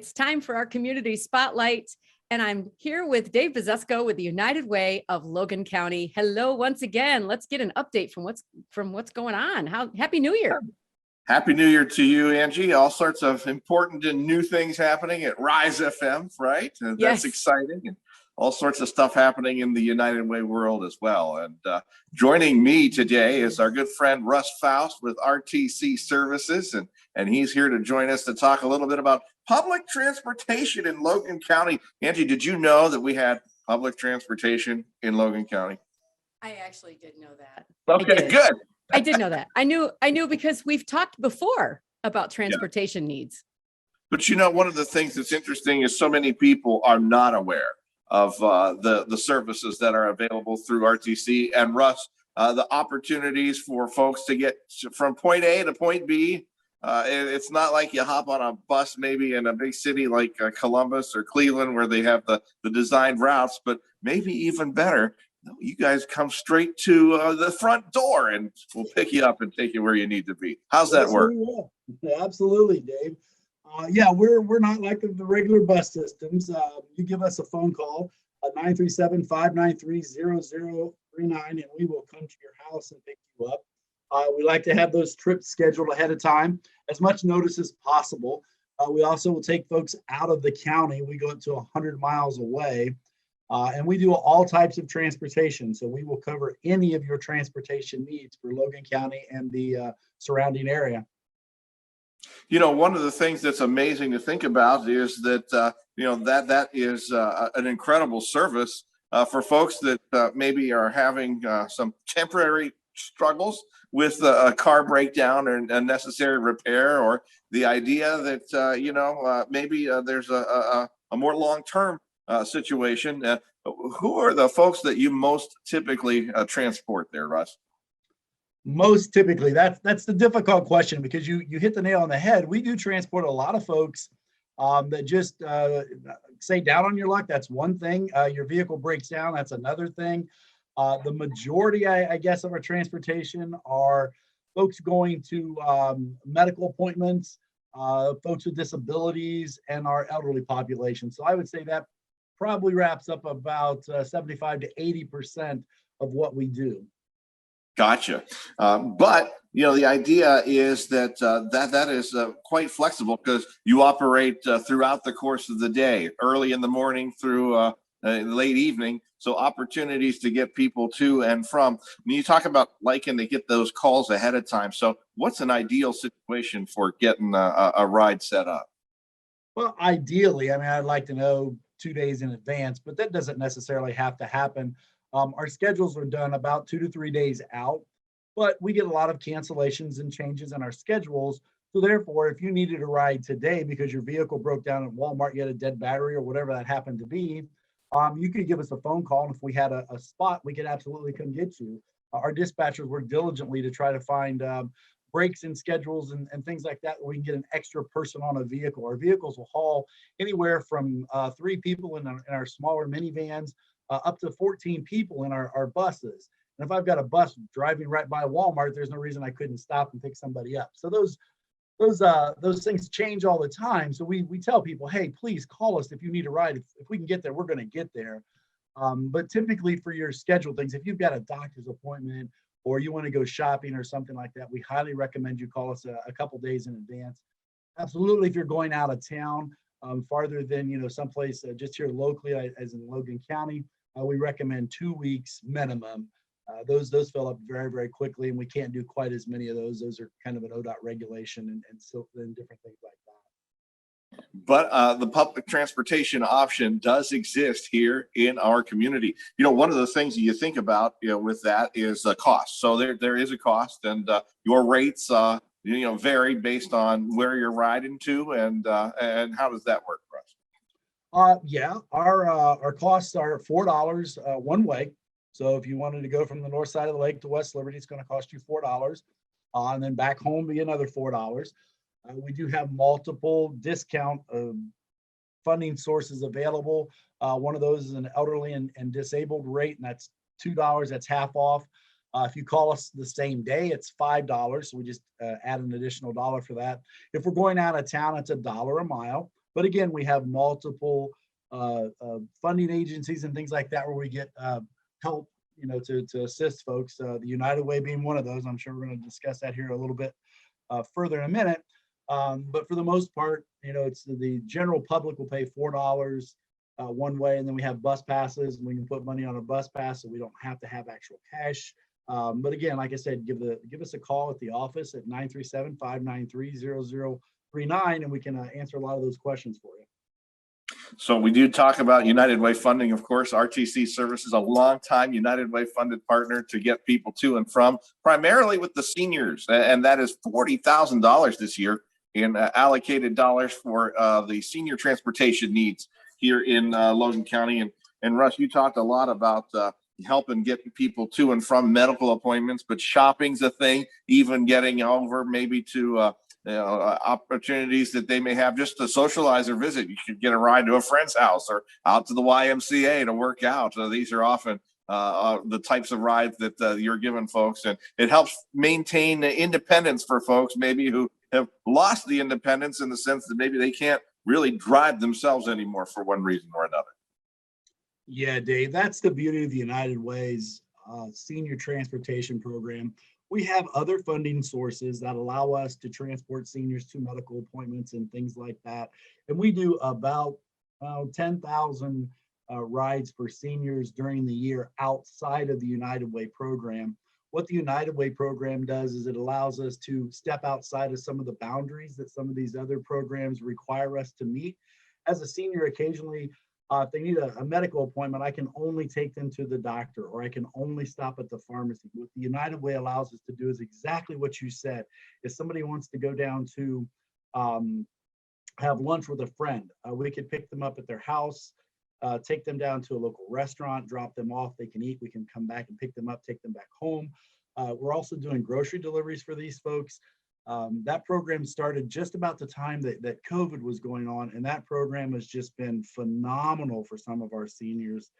It's time for our community spotlight, and I'm here with Dave Bazesco with the United Way of Logan County. Hello, once again. Let's get an update from what's going on. Happy New Year. Happy New Year to you, Angie. All sorts of important and new things happening at Rise FM, right? Yes. That's exciting. And all sorts of stuff happening in the United Way world as well. And joining me today is our good friend Russ Faust with RTC Services, and he's here to join us to talk a little bit about public transportation in Logan County. Angie, did you know that we had public transportation in Logan County? I actually did know that. Okay, good. I did know that. I knew because we've talked before about transportation needs. But you know, one of the things that's interesting is so many people are not aware of the services that are available through RTC. And Russ, the opportunities for folks to get from point A to point B. It's not like you hop on a bus maybe in a big city like Columbus or Cleveland where they have the designed routes, but maybe even better, you guys come straight to the front door and we'll pick you up and take you where you need to be. How's that work? Absolutely, Dave. Yeah, we're not like the regular bus systems. You give us a phone call at 937-593-0039 and we will come to your house and pick you up. We like to have those trips scheduled ahead of time, as much notice as possible. We also will take folks out of the county. We go up to 100 miles away, and we do all types of transportation. So we will cover any of your transportation needs for Logan County and the surrounding area. You know, one of the things that's amazing to think about is that, that is an incredible service for folks that maybe are having some temporary struggles with a car breakdown or a necessary repair, or the idea that, maybe there's a more long-term situation. Who are the folks that you most typically transport there, Russ? Most typically, that's the difficult question, because you hit the nail on the head. We do transport a lot of folks that just say down on your luck. That's one thing. Your vehicle breaks down. That's another thing. The majority, I guess, of our transportation are folks going to medical appointments, folks with disabilities, and our elderly population. So I would say that probably wraps up about 75 to 80% of what we do. Gotcha. But the idea is that that is quite flexible, because you operate throughout the course of the day, early in the morning through late evening. So opportunities to get people to and from. When you talk about liking to get those calls ahead of time, so what's an ideal situation for getting a ride set up? Well, ideally, I'd like to know 2 days in advance, but that doesn't necessarily have to happen. Our schedules are done about 2 to 3 days out, but we get a lot of cancellations and changes in our schedules. So therefore, if you needed a ride today because your vehicle broke down at Walmart, you had a dead battery or whatever that happened to be, you could give us a phone call, and if we had a spot, we could absolutely come get you. Our dispatchers work diligently to try to find breaks in schedules and things like that, where we can get an extra person on a vehicle. Our vehicles will haul anywhere from 3 people in our smaller minivans up to 14 people in our buses. And if I've got a bus driving right by Walmart, there's no reason I couldn't stop and pick somebody up. So those things change all the time. So we tell people, hey, please call us if you need a ride. If we can get there, we're going to get there. But typically for your scheduled things, if you've got a doctor's appointment or you want to go shopping or something like that, we highly recommend you call us a couple days in advance. Absolutely, if you're going out of town, farther than someplace just here locally, as in Logan County, we recommend 2 weeks minimum. Those fill up very, very quickly, and we can't do quite as many of those. Those are kind of an ODOT regulation and so then different things like that. But the public transportation option does exist here in our community. One of the things that you think about, with that is cost. So there is a cost, and your rates, vary based on where you're riding to, and how does that work for us? Yeah, our costs are $4 one way. So if you wanted to go from the north side of the lake to West Liberty, it's going to cost you $4, and then back home be another $4. We do have multiple discount funding sources available. One of those is an elderly and disabled rate, and that's $2. That's half off. If you call us the same day, it's $5. So we just add an additional $1 for that. If we're going out of town, it's $1 a mile. But again, we have multiple funding agencies and things like that where we get help, to assist folks. The United Way being one of those. I'm sure we're going to discuss that here a little bit further in a minute. But for the most part, it's the general public will pay $4 one way, and then we have bus passes, and we can put money on a bus pass, so we don't have to have actual cash. But again, like I said, give us a call at the office at 937-593-0039, and we can answer a lot of those questions for you. So we do talk about United Way funding, of course. RTC Services, a longtime United Way funded partner to get people to and from, primarily with the seniors, and that is $40,000 this year in allocated dollars for the senior transportation needs here in Logan County. And Russ, you talked a lot about helping get people to and from medical appointments, but shopping's a thing, even getting over maybe to opportunities that they may have just to socialize or visit. You could get a ride to a friend's house or out to the YMCA to work out. These are often the types of rides that you're giving folks, and it helps maintain independence for folks maybe who have lost the independence in the sense that maybe they can't really drive themselves anymore for one reason or another. Yeah, Dave, that's the beauty of the United Way's senior transportation program. We have other funding sources that allow us to transport seniors to medical appointments and things like that. And we do about 10,000 rides for seniors during the year outside of the United Way program. What the United Way program does is it allows us to step outside of some of the boundaries that some of these other programs require us to meet. As a senior, occasionally, if they need a medical appointment, I can only take them to the doctor, or I can only stop at the pharmacy. What the United Way allows us to do is exactly what you said. If somebody wants to go down to have lunch with a friend, we could pick them up at their house, take them down to a local restaurant, drop them off, they can eat, we can come back and pick them up, take them back home. We're also doing grocery deliveries for these folks. That program started just about the time that COVID was going on, and that program has just been phenomenal for some of our seniors.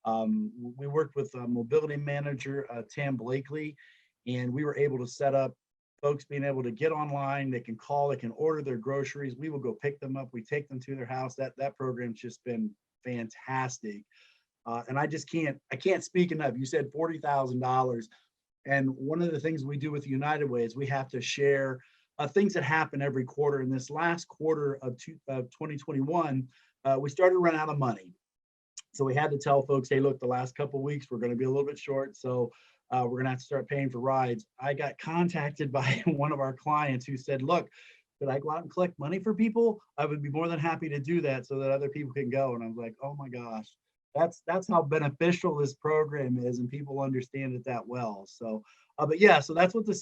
We worked with a mobility manager, Tam Blakely, and we were able to set up folks being able to get online. They can call, they can order their groceries. We will go pick them up. We take them to their house. That program's just been fantastic. And I can't speak enough. You said $40,000. And one of the things we do with United Way is we have to share things that happen every quarter. In this last quarter of 2021, we started to run out of money. So we had to tell folks, hey, look, the last couple of weeks, we're going to be a little bit short. So we're going to have to start paying for rides. I got contacted by one of our clients who said, look, could I go out and collect money for people? I would be more than happy to do that so that other people can go. And I was like, oh my gosh, that's how beneficial this program is, and people understand it that well. So, but yeah, so that's what the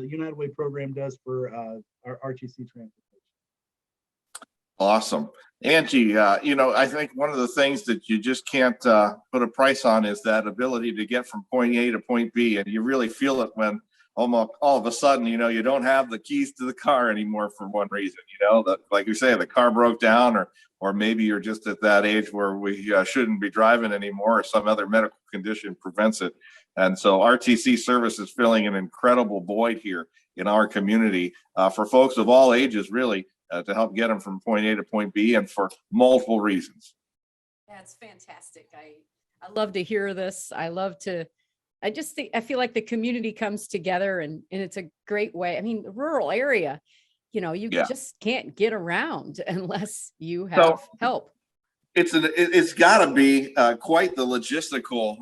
United Way program does for our RTC transportation. Awesome. Angie, I think one of the things that you just can't put a price on is that ability to get from point A to point B. And you really feel it when almost all of a sudden, you don't have the keys to the car anymore for one reason, that, like you say, the car broke down, or maybe you're just at that age where we shouldn't be driving anymore, or some other medical condition prevents it. And so RTC service is filling an incredible void here in our community for folks of all ages, really, to help get them from point A to point B, and for multiple reasons. That's fantastic. I love to hear this. I just think, I feel like the community comes together, and it's a great way. I mean, the rural area, you just can't get around unless you have help. It's got to be quite the logistical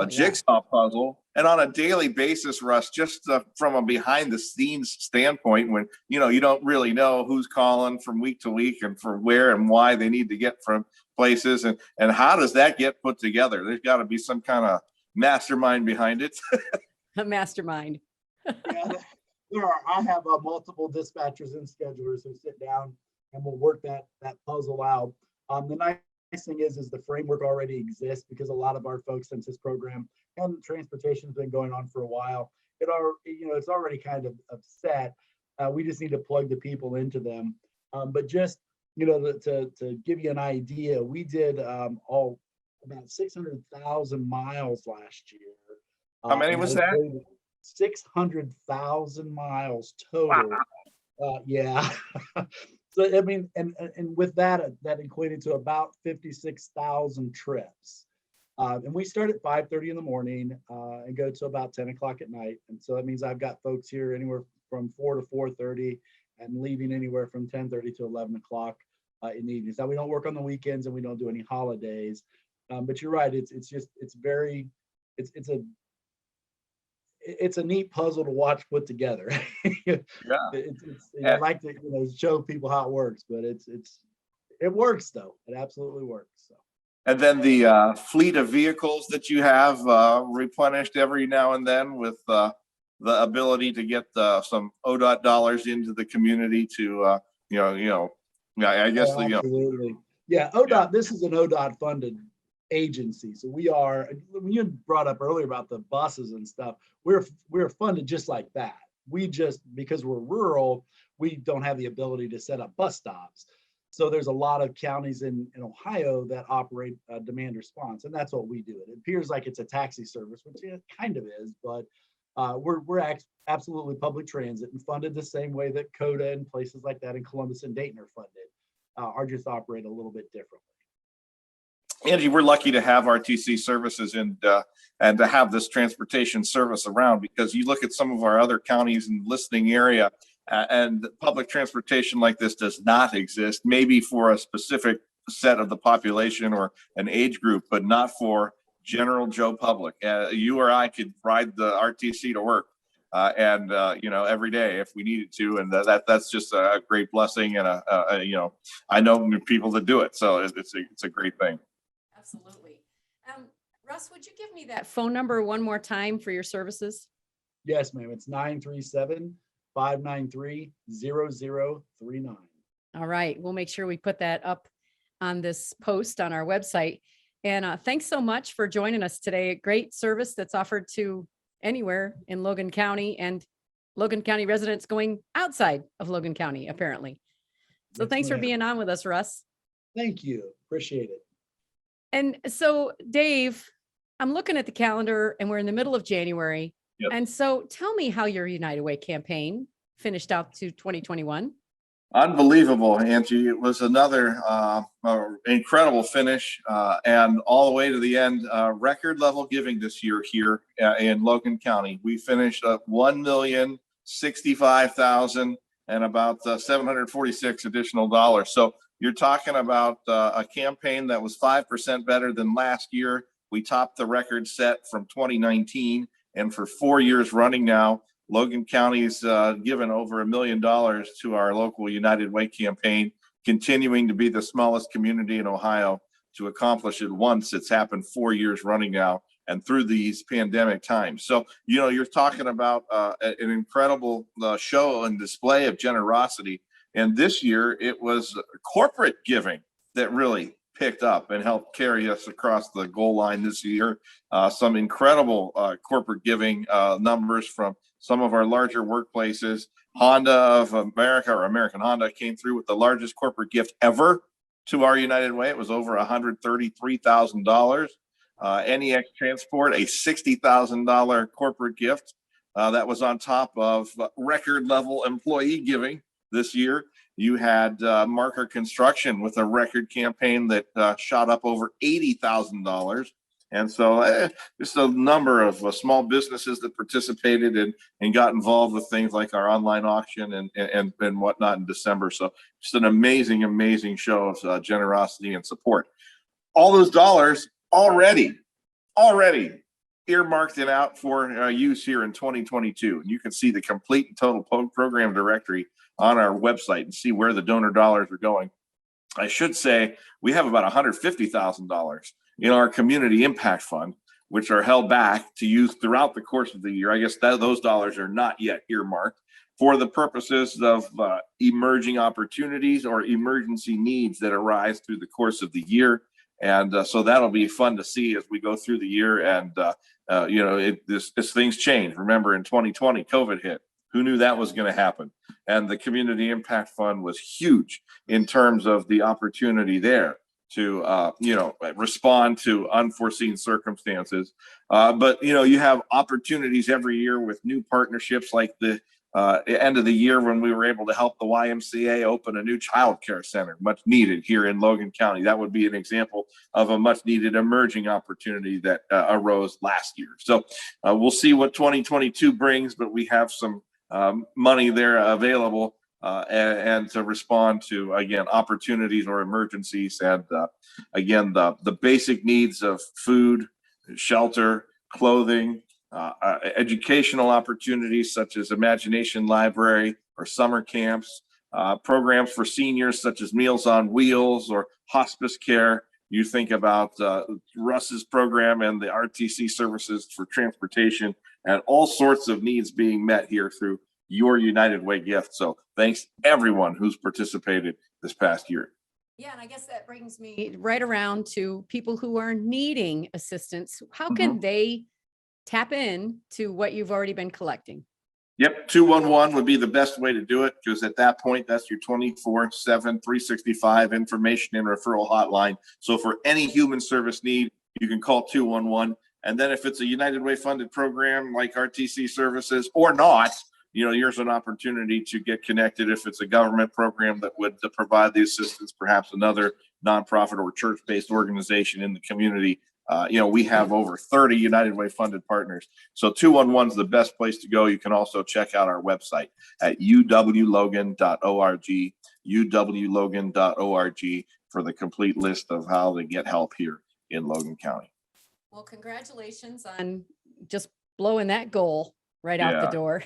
jigsaw puzzle, and on a daily basis, Russ. Just from a behind the scenes standpoint, when you don't really know who's calling from week to week and for where and why they need to get from places, and how does that get put together? There's got to be some kind of mastermind behind it. A mastermind. Yeah, there are. I have multiple dispatchers and schedulers who sit down and we'll work that puzzle out. The nice thing is the framework already exists, because a lot of our folks, since this program and transportation has been going on for a while, it's already kind of set. We just need to plug the people into them. But just to give you an idea, we did about 600,000 miles last year. How many was that? 600,000 miles total. Wow. Yeah. So, I mean, and with that, that equated to about 56,000 trips. And we start at 5:30 in the morning and go to about 10 o'clock at night. And so that means I've got folks here anywhere from 4 to 4:30 and leaving anywhere from 10:30 to 11 o'clock in the evenings. Now we don't work on the weekends and we don't do any holidays. But you're right. It's a neat puzzle to watch put together. Yeah. I like to show people how it works, but it works though. It absolutely works. So. And then the fleet of vehicles that you have replenished every now and then with the ability to get some ODOT dollars into the community to I guess Oh, absolutely. Yeah, ODOT. This is an ODOT funded agency. So we are. When you brought up earlier about the buses and stuff, we're funded just like that. We just, because we're rural, we don't have the ability to set up bus stops. So there's a lot of counties in Ohio that operate demand response, and that's what we do. It appears like it's a taxi service, which it kind of is, but we're absolutely public transit and funded the same way that CODA and places like that in Columbus and Dayton are funded. Are just operate a little bit differently. Angie, we're lucky to have RTC services and to have this transportation service around, because you look at some of our other counties in the listening area and public transportation like this does not exist, maybe for a specific set of the population or an age group, but not for general Joe public. You or I could ride the RTC to work every day if we needed to, and that's just a great blessing, and I know people that do it, so it's a great thing. Absolutely. Russ, would you give me that phone number one more time for your services? Yes, ma'am. It's 937-593-0039. All right. We'll make sure we put that up on this post on our website. And thanks so much for joining us today. A great service that's offered to anywhere in Logan County, and Logan County residents going outside of Logan County, apparently. So Yes, thanks for ma'am. being on with us, Russ. Thank you. Appreciate it. And so, Dave, I'm looking at the calendar and we're in the middle of January. Yep. And so tell me how your United Way campaign finished out to 2021. Unbelievable, Angie. It was another incredible finish, and all the way to the end. Record level giving this year here in Logan County. We finished up $1,065,000 and about 746 additional dollars. So you're talking about a campaign that was 5% better than last year. We topped the record set from 2019, and for 4 years running now, Logan County's given over $1 million to our local United Way campaign, continuing to be the smallest community in Ohio to accomplish it once. It's happened 4 years running now, and through these pandemic times. So, you're talking about an incredible show and display of generosity. And this year, it was corporate giving that really picked up and helped carry us across the goal line this year. Some incredible corporate giving numbers from some of our larger workplaces. Honda of America, or American Honda, came through with the largest corporate gift ever to our United Way. It was over $133,000. NEX Transport, a $60,000 corporate gift that was on top of record level employee giving this year. You had Marker Construction with a record campaign that shot up over $80,000. And so just a number of small businesses that participated and got involved with things like our online auction and whatnot in December. So just an amazing show of generosity and support. All those dollars already earmarked and out for use here in 2022. And you can see the complete and total program directory on our website and see where the donor dollars are going. I should say we have about $150,000 in our community impact fund, which are held back to use throughout the course of the year. I guess those dollars are not yet earmarked for the purposes of emerging opportunities or emergency needs that arise through the course of the year. And so that'll be fun to see as we go through the year. And as things change. Remember, in 2020, COVID hit. Who knew that was going to happen? And the Community Impact Fund was huge in terms of the opportunity there to respond to unforeseen circumstances. But you have opportunities every year with new partnerships like the end of the year when we were able to help the YMCA open a new child care center, much needed here in Logan County. That would be an example of a much needed emerging opportunity that arose last year. So we'll see what 2022 brings, but we have some money there available and to respond to, again, opportunities or emergencies. And again, the basic needs of food, shelter, clothing, educational opportunities such as Imagination Library or summer camps, programs for seniors such as Meals on Wheels or hospice care. You think about Russ's program and the RTC services for transportation, and all sorts of needs being met here through your United Way gift. So thanks everyone who's participated this past year. Yeah, and I guess that brings me right around to people who are needing assistance. How can they tap in to what you've already been collecting? Yep, 211 would be the best way to do it, because at that point, that's your 24/7, 365 information and referral hotline. So for any human service need, you can call 211. And then if it's a United Way funded program like RTC services or not, here's an opportunity to get connected. If it's a government program that would provide the assistance, perhaps another nonprofit or church-based organization in the community. We have over 30 United Way funded partners. So 211 is the best place to go. You can also check out our website at uwlogan.org, uwlogan.org for the complete list of how to get help here in Logan County. Well, congratulations on just blowing that goal right out the door.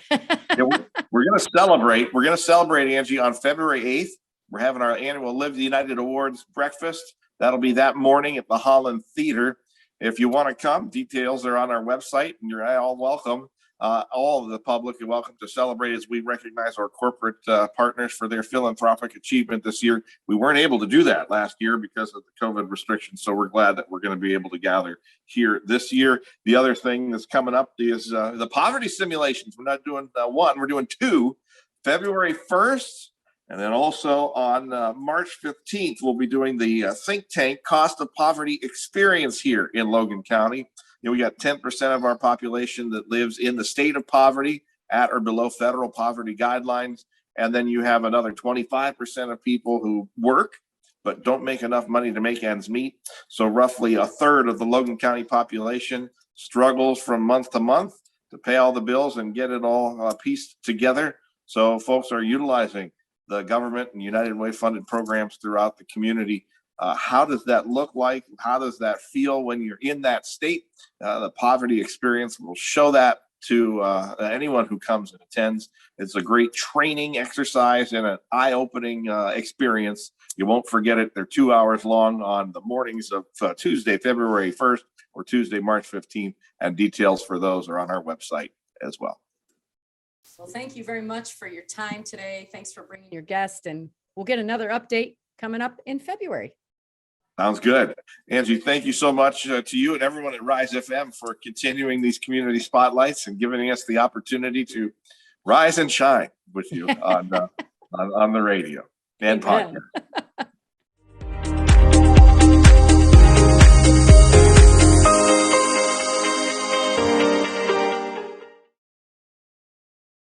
We're going to celebrate. We're going to celebrate, Angie, on February 8th. We're having our annual Live the United Awards breakfast. That'll be that morning at the Holland Theater. If you want to come, details are on our website, and you're all welcome. All of the public are welcome to celebrate as we recognize our corporate partners for their philanthropic achievement this year. We weren't able to do that last year because of the COVID restrictions, so we're glad that we're going to be able to gather here this year. The other thing that's coming up is the poverty simulations. We're not doing one, we're doing two. February 1st, and then also on March 15th, we'll be doing the think tank cost of poverty experience here in Logan County. We got 10% of our population that lives in the state of poverty at or below federal poverty guidelines. And then you have another 25% of people who work but don't make enough money to make ends meet. So roughly a third of the Logan County population struggles from month to month to pay all the bills and get it all pieced together. So folks are utilizing the government and United Way funded programs throughout the community. How does that look like? How does that feel when you're in that state? The poverty experience will show that to anyone who comes and attends. It's a great training exercise and an eye-opening experience. You won't forget it. They're 2 hours long on the mornings of Tuesday, February 1st or Tuesday, March 15th. And details for those are on our website as well. Well, thank you very much for your time today. Thanks for bringing your guest, and we'll get another update coming up in February. Sounds good. Angie, thank you so much to you and everyone at Rise FM for continuing these community spotlights and giving us the opportunity to rise and shine with you on the radio and podcast.